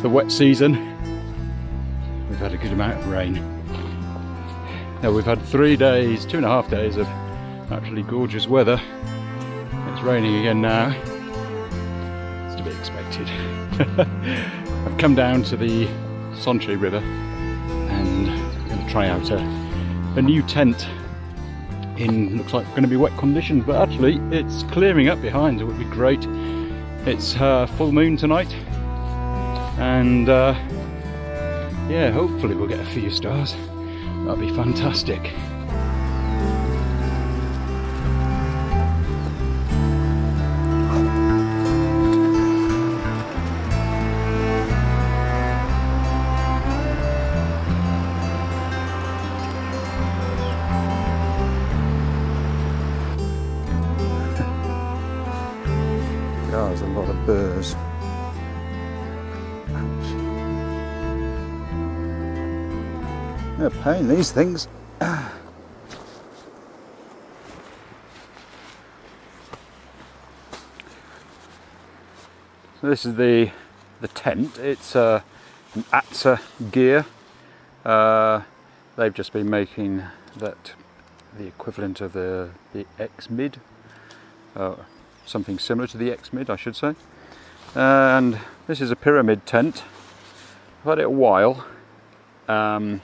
the wet season, we've had a good amount of rain. Now we've had 3 days, 2.5 days of actually gorgeous weather. It's raining again now. It's to be expected. I've come down to the Sonche River and I'm going to try out a new tent in, looks like going to be wet conditions, but actually it's clearing up behind, it would be great. It's full moon tonight, and yeah, hopefully we'll get a few stars. That'd be fantastic. There's a lot of burrs. Ouch. They're a pain, these things. So this is the tent. It's an ASTA Gear. They've just been making that the equivalent of the X-Mid. Something similar to the X-Mid, I should say. And this is a pyramid tent. I've had it a while, and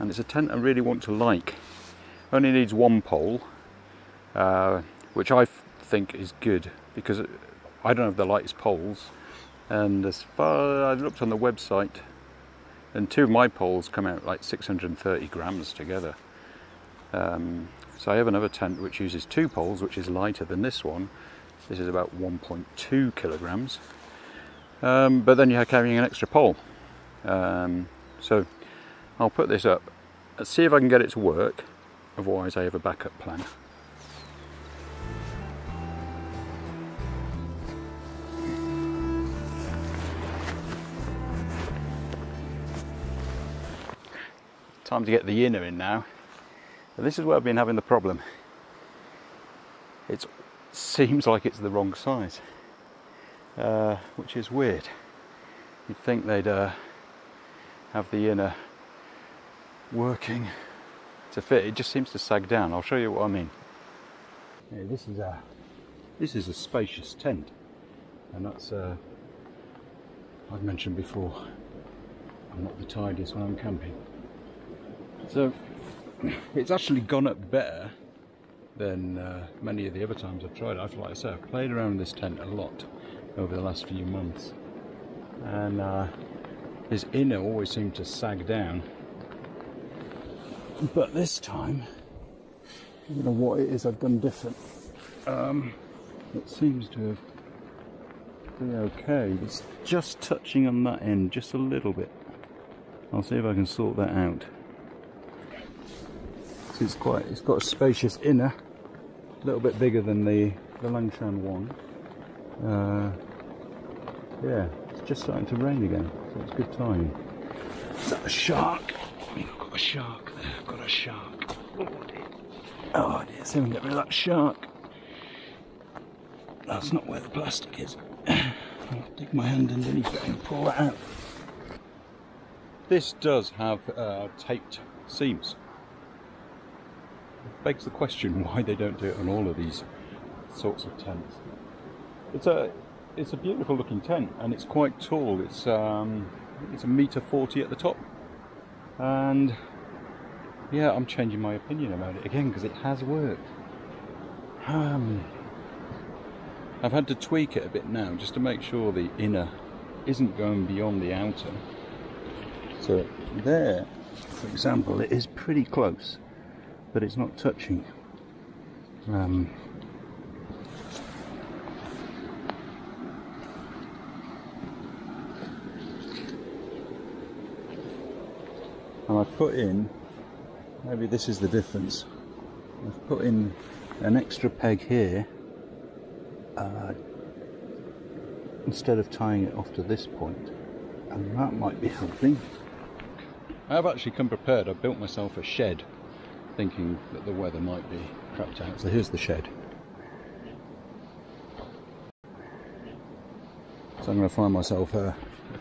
it's a tent I really want to like. Only needs one pole, which I think is good because I don't have the lightest poles. And as far I looked on the website, and 2 of my poles come out like 630 grams together. So I have another tent which uses 2 poles, which is lighter than this one. This is about 1.2 kilograms. But then you're carrying an extra pole. So I'll put this up. Let's see if I can get it to work. Otherwise I have a backup plan. Time to get the inner in now. This is where I've been having the problem. It seems like it's the wrong size, which is weird. You'd think they'd have the inner working to fit. It just seems to sag down. I'll show you what I mean. Yeah, this is a spacious tent, and that's I've mentioned before, I'm not the tidiest when I'm camping. So it's actually gone up better than many of the other times I've tried it. Like I said, I've played around with this tent a lot over the last few months, and this inner always seemed to sag down. But this time, I don't know what it is I've done different. It seems to be okay. It's just touching on that end, just a little bit. I'll see if I can sort that out. It's got a spacious inner, a little bit bigger than the Langshan one. Yeah, it's just starting to rain again, so it's good timing. Is that a shark? I think I've got a shark there. I've got a shark. Oh dear. Oh dear. See if we can get rid of that shark. That's not where the plastic is. I'll dig my hand underneath it and pull that out. This does have taped seams. It begs the question why they don't do it on all of these sorts of tents. It's a beautiful looking tent, and it's quite tall. It's a metre 40 at the top, and yeah, I'm changing my opinion about it again because it has worked. I've had to tweak it a bit now just to make sure the inner isn't going beyond the outer. So there, for example, it is pretty close, but it's not touching. And I've put in, maybe this is the difference, I've put in an extra peg here instead of tying it off to this point, and that might be helping. I've actually come prepared. I've built myself a shed thinking that the weather might be crapped out. So here's the shed. So I'm going to find myself a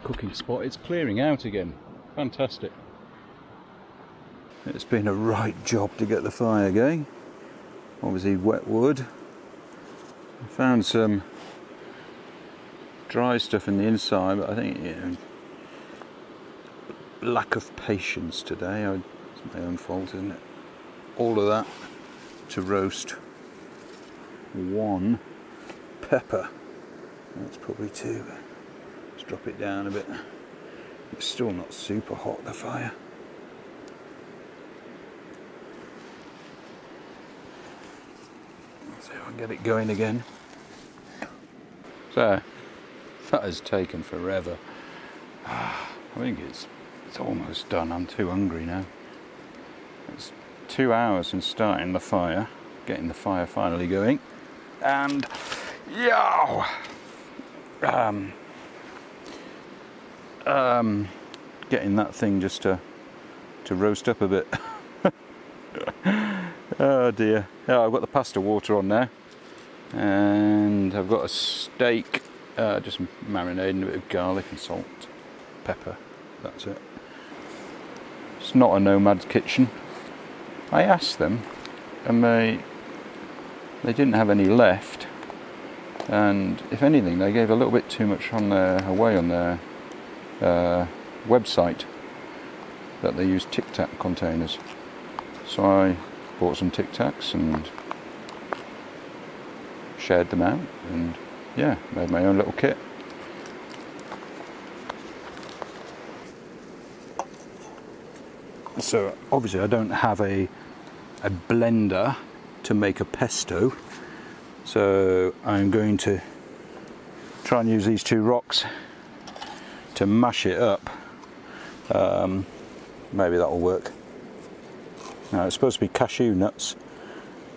cooking spot. It's clearing out again. Fantastic. It's been a right job to get the fire going. Obviously wet wood. I found some dry stuff in the inside, but I think, you know, lack of patience today. It's my own fault, isn't it? All of that to roast one pepper. That's probably two. Let's drop it down a bit. It's still not super hot, the fire. Let's see if I can get it going again. So, that has taken forever. I think it's almost done. I'm too hungry now. It's 2 hours since starting the fire, getting the fire finally going, and yow! Getting that thing just to roast up a bit. Oh dear. Yeah, I've got the pasta water on now, and I've got a steak, just marinating, a bit of garlic and salt, pepper. That's it. It's not a nomad's kitchen. I asked them, and they didn't have any left, and if anything, they gave a little bit too much away on their website, that they use Tic Tac containers. So I bought some Tic Tacs and shared them out, and yeah, made my own little kit. So obviously I don't have a blender to make a pesto, so I'm going to try and use these two rocks to mash it up. Maybe that'll work. Now it's supposed to be cashew nuts.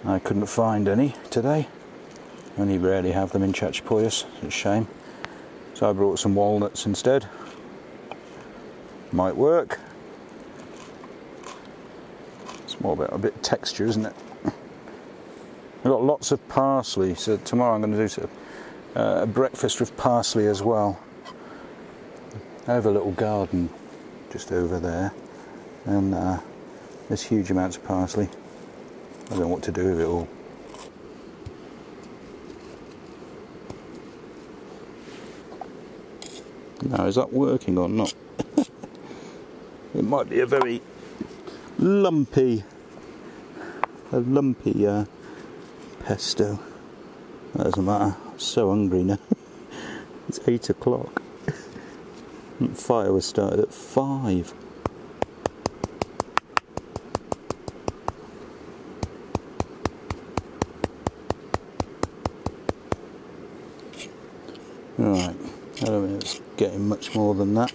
I couldn't find any today. Only rarely have them in Chachapoyas. It's a shame. So I brought some walnuts instead. Might work. It's more about a bit of texture, isn't it? I've got lots of parsley, so tomorrow I'm going to do a breakfast with parsley as well. I have a little garden just over there, and there's huge amounts of parsley. I don't know what to do with it all. Now, is that working or not? It might be a very lumpy pesto. That doesn't matter. I'm so hungry now. It's 8 o'clock. The fire was started at 5. Right, I don't think it's getting much more than that.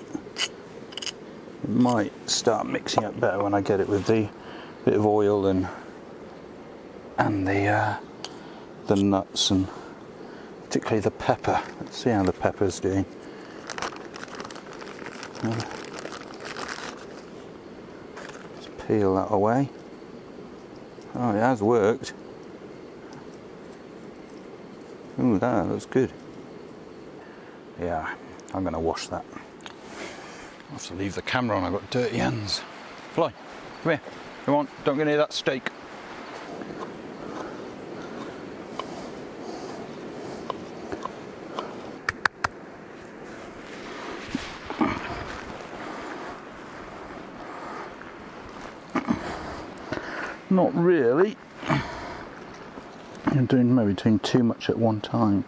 It might start mixing up better when I get it with the bit of oil and the nuts, and particularly the pepper. Let's see how the pepper's doing. Let's peel that away. Oh, it has worked. Ooh, that looks good. Yeah, I'm going to wash that. I have to leave the camera on, I've got dirty hands. Fly, come here. Come on, don't get near that steak. Not really. I'm maybe doing too much at one time.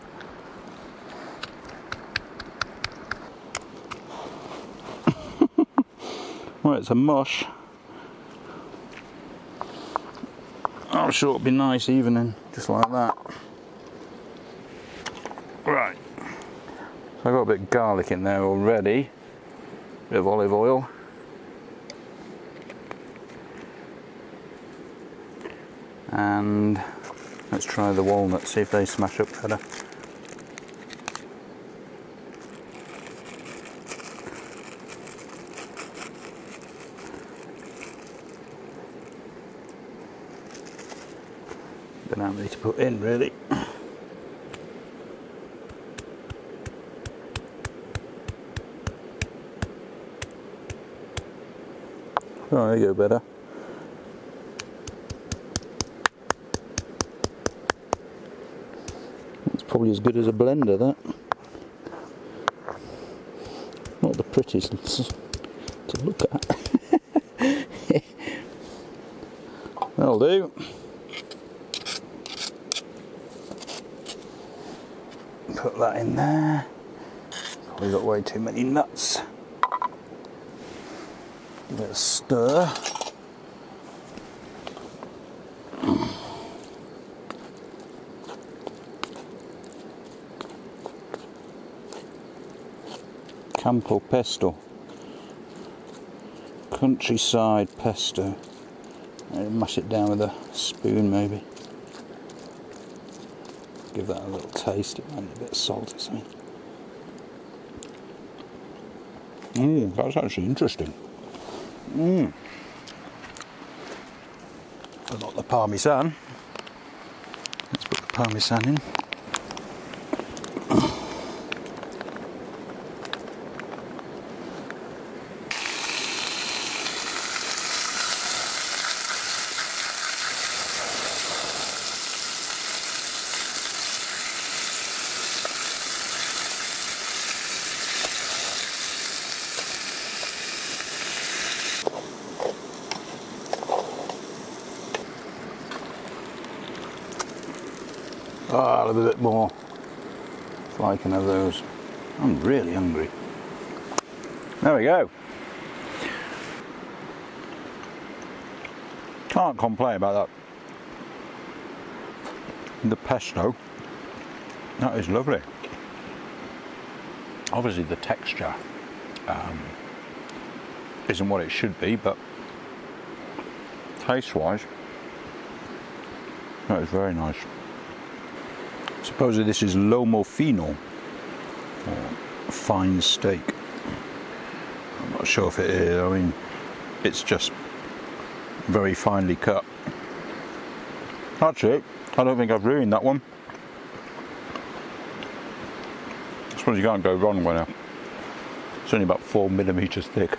Well, it's a mush. I'm sure it'll be nice evening, just like that. Right. So I've got a bit of garlic in there already. Bit of olive oil. And let's try the walnuts, see if they smash up better. Don't know how many to put in, really. Oh, there you go, better. It's probably as good as a blender, that. Not the prettiest to look at. That'll do. Put that in there. Probably got way too many nuts. Give it a stir. Campo pesto. Countryside pesto. I'll mash it down with a spoon maybe. Give that a little taste, it might need a bit of salt or something. That's actually interesting. But not the parmesan. Let's put the parmesan in. Ah, a little bit more. If I can have those. I'm really hungry. There we go. Can't complain about that. The pesto, that is lovely. Obviously the texture isn't what it should be, but taste-wise, that is very nice. Supposedly this is lomo fino, or fine steak. I'm not sure if it is. I mean, it's just very finely cut. Actually, I don't think I've ruined that one. I suppose you can't go wrong when it's only about 4mm thick.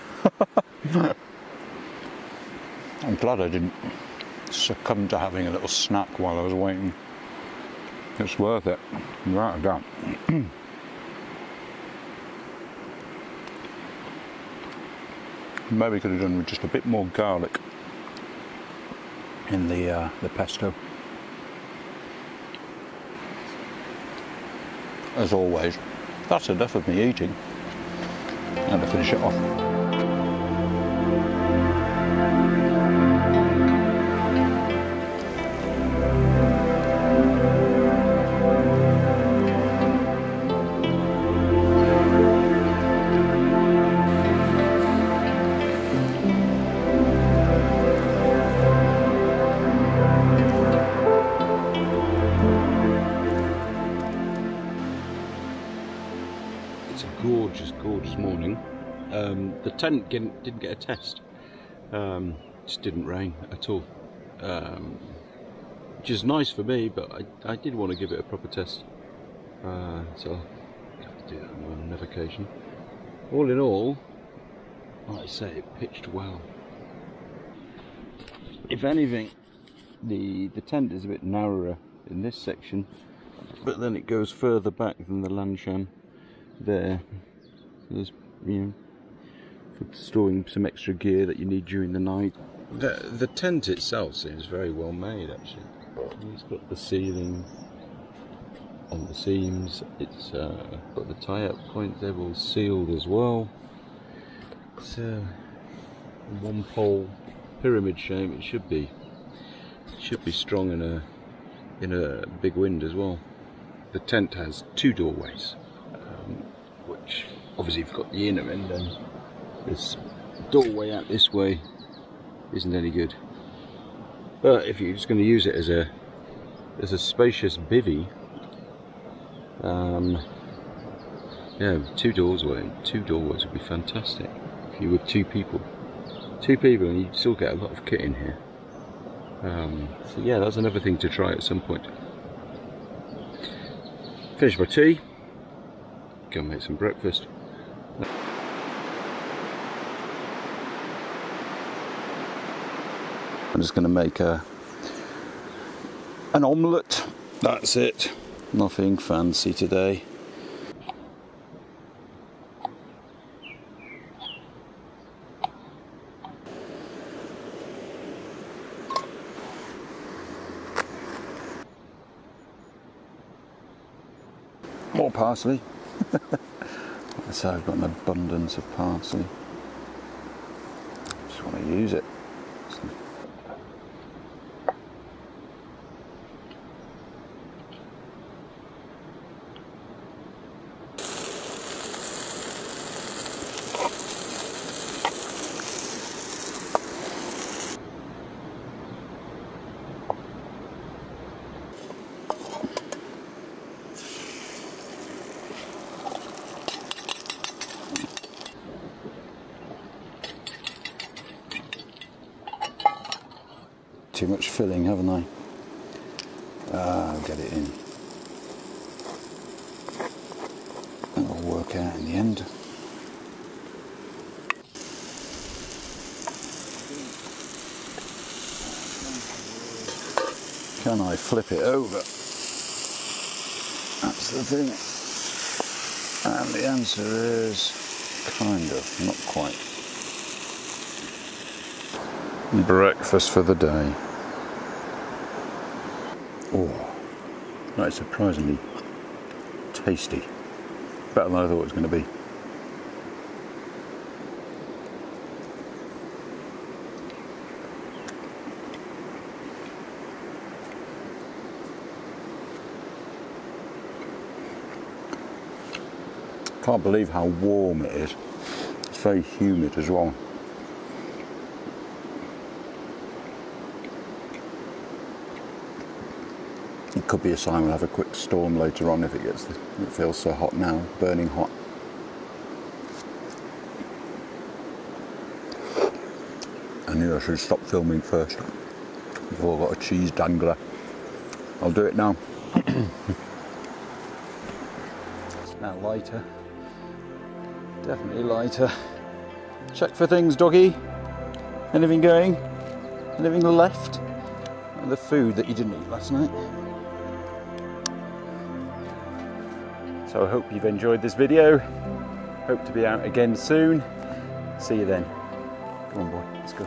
I'm glad I didn't succumb to having a little snack while I was waiting. It's worth it, without a doubt. Maybe could have done with just a bit more garlic in the pesto. As always, that's enough of me eating. And to finish it off. It's a gorgeous, gorgeous morning. The tent didn't get a test. Just didn't rain at all. Which is nice for me, but I did want to give it a proper test. So I'll have to do that on another occasion. All in all, like I say, it pitched well. If anything, the tent is a bit narrower in this section, but then it goes further back than the Lanshan there. There's, you know, for storing some extra gear that you need during the night. The tent itself seems very well made, actually. It's got the ceiling on the seams. It's got the tie-up points. They're all sealed as well. It's a one-pole pyramid shape. It should be strong in a big wind as well. The tent has two doorways, which obviously if you've got the inner end, then this doorway out this way isn't any good. But if you're just going to use it as a spacious bivvy, yeah, two doorways would be fantastic. If you were two people and you'd still get a lot of kit in here. So yeah, that's another thing to try at some point. Finish my tea, go and make some breakfast. I'm just going to make an omelette. That's it. Nothing fancy today. More parsley. So I've got an abundance of parsley. Just want to use it. Too much filling, haven't I? I'll get it in. It'll work out in the end. Can I flip it over? That's the thing. And the answer is kind of, not quite. Breakfast for the day. Oh, that is surprisingly tasty. Better than I thought it was going to be. Can't believe how warm it is. It's very humid as well. It could be a sign we'll have a quick storm later on if it feels so hot now, burning hot. I knew I should stop filming first before I got a cheese dangler. I'll do it now. It's now lighter. Definitely lighter. Check for things, doggy. Anything going? Anything left? And the food that you didn't eat last night. So I hope you've enjoyed this video. Hope to be out again soon. See you then. Come on boy, let's go.